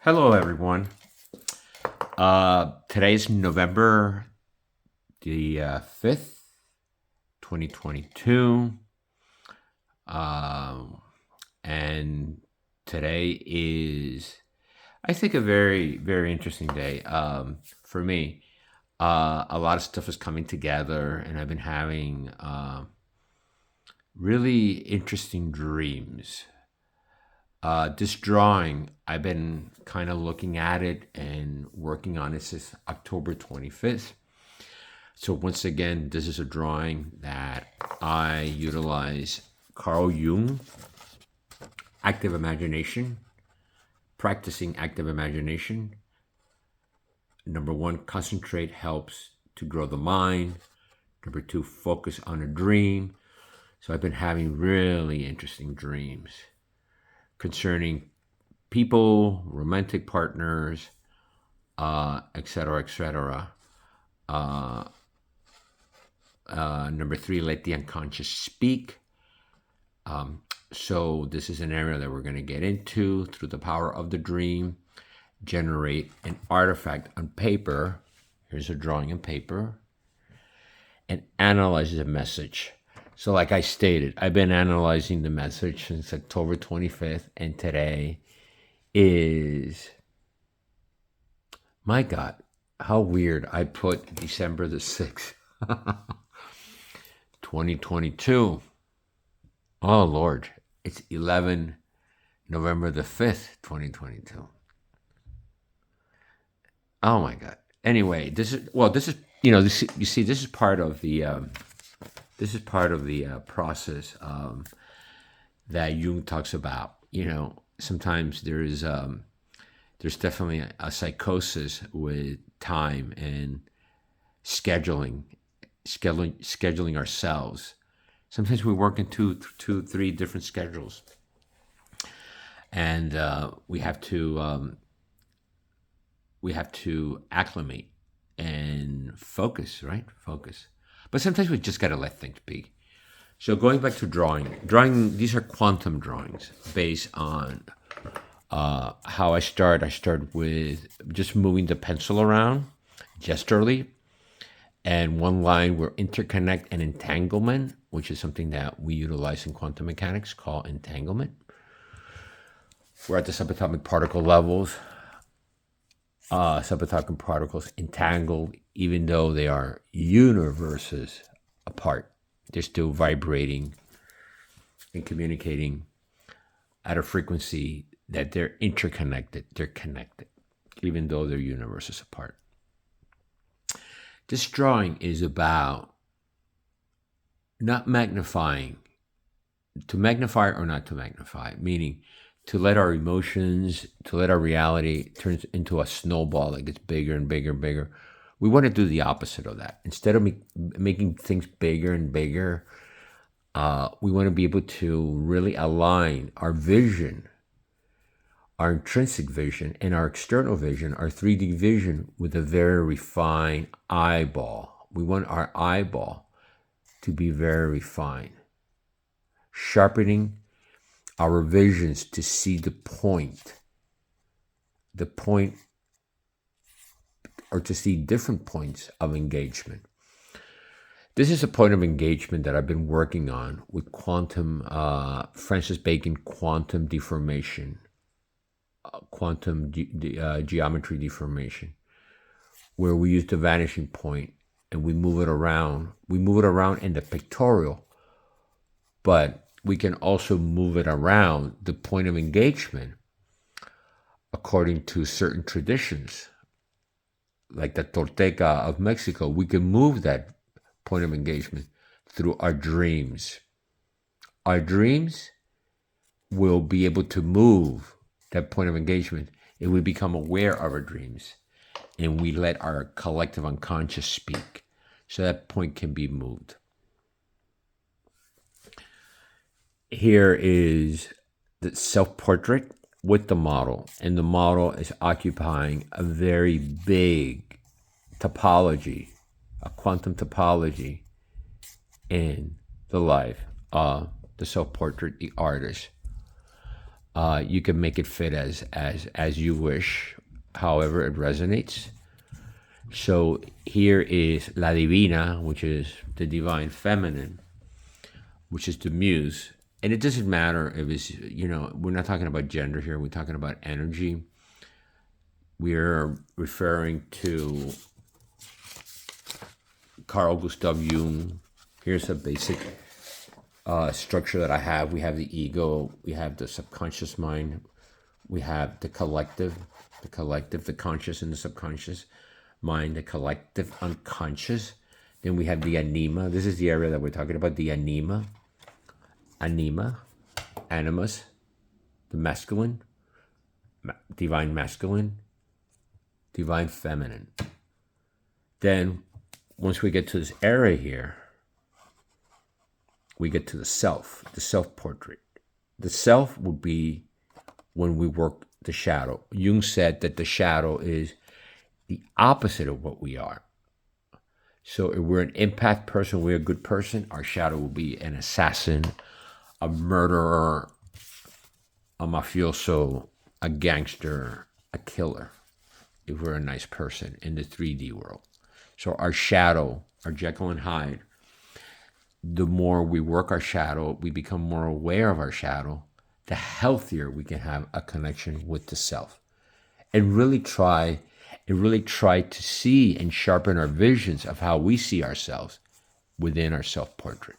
Hello, everyone. Today's November the 5th, 2022. Um, and today is, I think, a very, very interesting day for me. A lot of stuff is coming together, and I've been having really interesting dreams. This drawing, I've been kind of looking at it and working on it since October 25th. So, once again, this is a drawing that I utilize Carl Jung, active imagination, practicing active imagination. Number one, concentrate helps to grow the mind. Number two, focus on a dream. So, I've been having really interesting dreams concerning people, romantic partners, etc., etc. Uh, Number three, let the unconscious speak. So this is an area that we're going to get into through the power of the dream. Generate an artifact on paper. Here's a drawing on paper. And analyze the message. So like I stated, I've been analyzing the message since October 25th, and today is, my God, how weird. I put December the 6th, 2022. Oh, Lord. It's 11 November the 5th, 2022. Oh, my God. Anyway, this is, you see, this is part of the, process that Jung talks about. Sometimes there's definitely a psychosis with time and scheduling ourselves. Sometimes we work in two, three different schedules, and we have to acclimate and focus, right? Focus. But sometimes we just got to let things be. So going back to drawing, these are quantum drawings based on how I start. I start with just moving the pencil around gesturally, and one line where interconnect and entanglement, which is something that we utilize in quantum mechanics called entanglement. We're at the subatomic particle levels. Subatomic particles entangled, even though they are universes apart. They're still vibrating and communicating at a frequency that they're interconnected. They're connected, even though they're universes apart. This drawing is about not magnifying, to magnify or not to magnify, meaning to let our emotions, to let our reality turn into a snowball that gets bigger and bigger and bigger. We want to do the opposite of that. Instead of making things bigger and bigger, we want to be able to really align our vision, our intrinsic vision, and our external vision, our 3D vision, with a very refined eyeball. We want our eyeball to be very refined, sharpening our visions to see the point, or to see different points of engagement. This is a point of engagement that I've been working on with quantum, Francis Bacon quantum deformation, geometry deformation, where we use the vanishing point and we move it around. We move it around in the pictorial, but we can also move it around the point of engagement according to certain traditions. Like the Tolteca of Mexico, we can move that point of engagement through our dreams. Our dreams will be able to move that point of engagement if we become aware of our dreams and we let our collective unconscious speak. So that point can be moved. Here is the self-portrait with the model, and the model is occupying a very big topology, a quantum topology in the life of the self-portrait, the artist. You can make it fit as you wish, however it resonates. So here is La Divina, which is the divine feminine, which is the muse. And it doesn't matter if it's, we're not talking about gender here, we're talking about energy. We're referring to Carl Gustav Jung. Here's a basic structure that I have. We have the ego, we have the subconscious mind, we have the collective, the conscious and the subconscious mind, the collective unconscious. Then we have the anima. This is the area that we're talking about, the anima, animus, the masculine, divine masculine, divine feminine. Then once we get to this area here, we get to the self-portrait. The self will be when we work the shadow. Jung said that the shadow is the opposite of what we are. So if we're an empath person, we're a good person, our shadow will be an assassin, a murderer, a mafioso, a gangster, a killer, if we're a nice person in the 3D world. So our shadow, our Jekyll and Hyde, the more we work our shadow, we become more aware of our shadow, the healthier we can have a connection with the self. And really try to see and sharpen our visions of how we see ourselves within our self-portrait.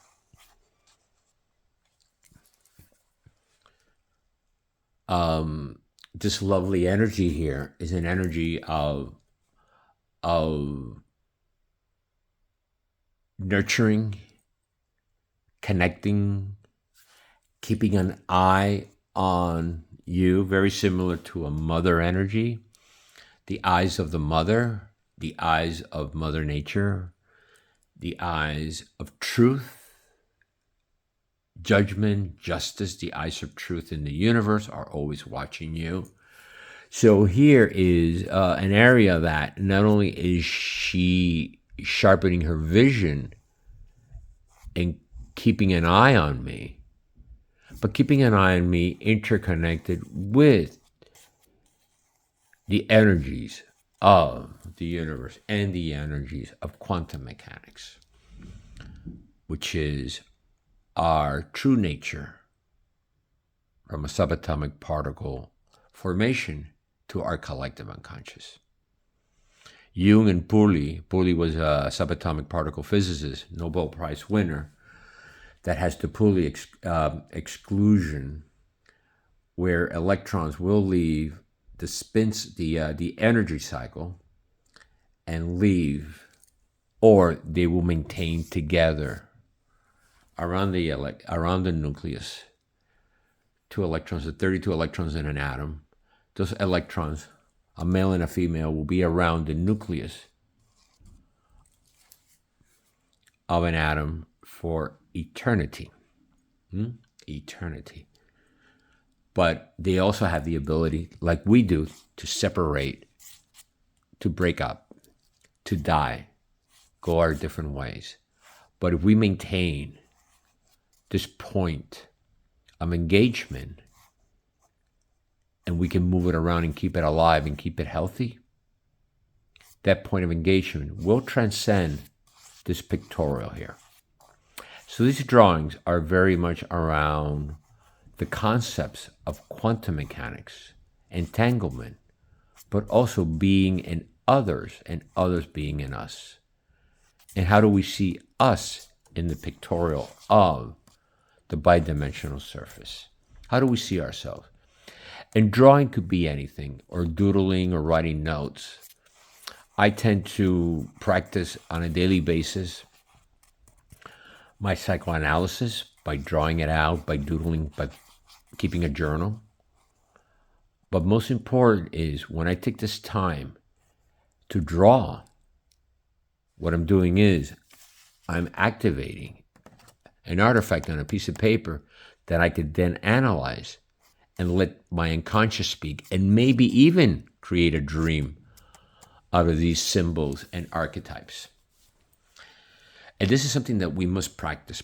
This lovely energy here is an energy of nurturing, connecting, keeping an eye on you, very similar to a mother energy. The eyes of the mother, the eyes of Mother Nature, the eyes of truth, judgment, justice, the eyes of truth in the universe are always watching you. So here is an area that not only is she sharpening her vision and keeping an eye on me, but keeping an eye on me interconnected with the energies of the universe and the energies of quantum mechanics, which is our true nature from a subatomic particle formation to our collective unconscious. Jung and Pauli was a subatomic particle physicist, Nobel Prize winner, that has the Pauli exclusion, where electrons will leave the energy cycle and leave, or they will maintain together around the nucleus. 2 electrons, 32 electrons in an atom. Those electrons, a male and a female, will be around the nucleus of an atom for eternity. Eternity. But they also have the ability, like we do, to separate, to break up, to die, go our different ways. But if we maintain this point of engagement, and we can move it around and keep it alive and keep it healthy, that point of engagement will transcend this pictorial here. So these drawings are very much around the concepts of quantum mechanics, entanglement, but also being in others and others being in us. And how do we see us in the pictorial of the bidimensional surface? How do we see ourselves? And drawing could be anything, or doodling or writing notes. I tend to practice on a daily basis my psychoanalysis by drawing it out, by doodling, by keeping a journal. But most important is when I take this time to draw, what I'm doing is I'm activating an artifact on a piece of paper that I could then analyze and let my unconscious speak, and maybe even create a dream out of these symbols and archetypes. And this is something that we must practice.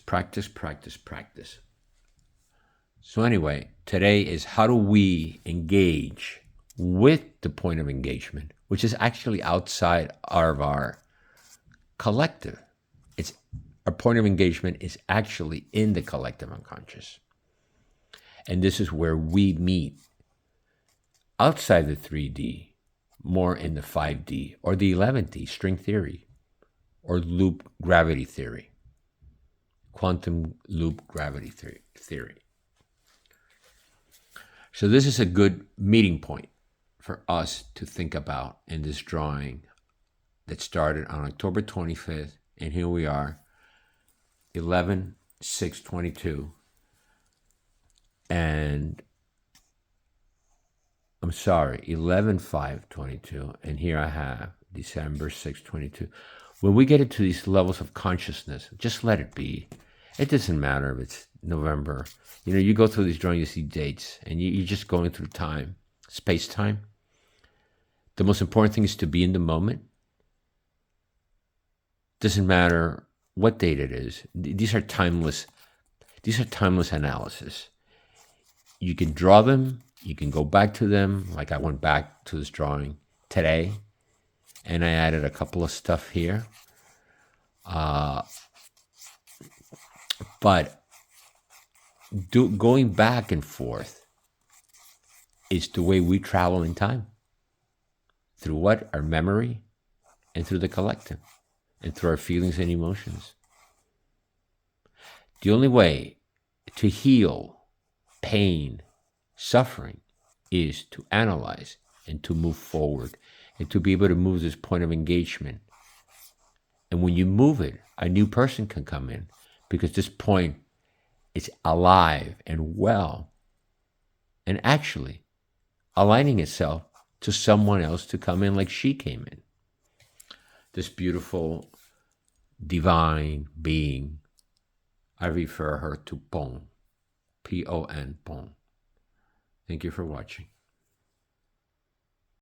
So anyway, today is how do we engage with the point of engagement, which is actually outside of our collective. It's our point of engagement is actually in the collective unconscious. And this is where we meet outside the 3D, more in the 5D or the 11D, string theory or loop gravity theory, quantum loop gravity theory. So this is a good meeting point for us to think about in this drawing that started on October 25th, and here we are, 11/6/22, and I'm sorry, 11/5/22, and here I have December 6/22. When we get into these levels of consciousness, just let it be. It doesn't matter if it's November. You know, you go through these drawings, you see dates, and you're just going through time, space-time. The most important thing is to be in the moment. Doesn't matter what date it is. These are timeless. These are timeless analysis. You can draw them. You can go back to them. Like I went back to this drawing today, and I added a couple of stuff here. But going back and forth is the way we travel in time. Through what? Our memory, and through the collective, and through our feelings and emotions. The only way to heal pain, suffering, is to analyze and to move forward and to be able to move this point of engagement. And when you move it, a new person can come in because this point is alive and well and actually aligning itself to someone else to come in like she came in. This beautiful divine being, I refer her to Pon, P-O-N, Pon. Thank you for watching.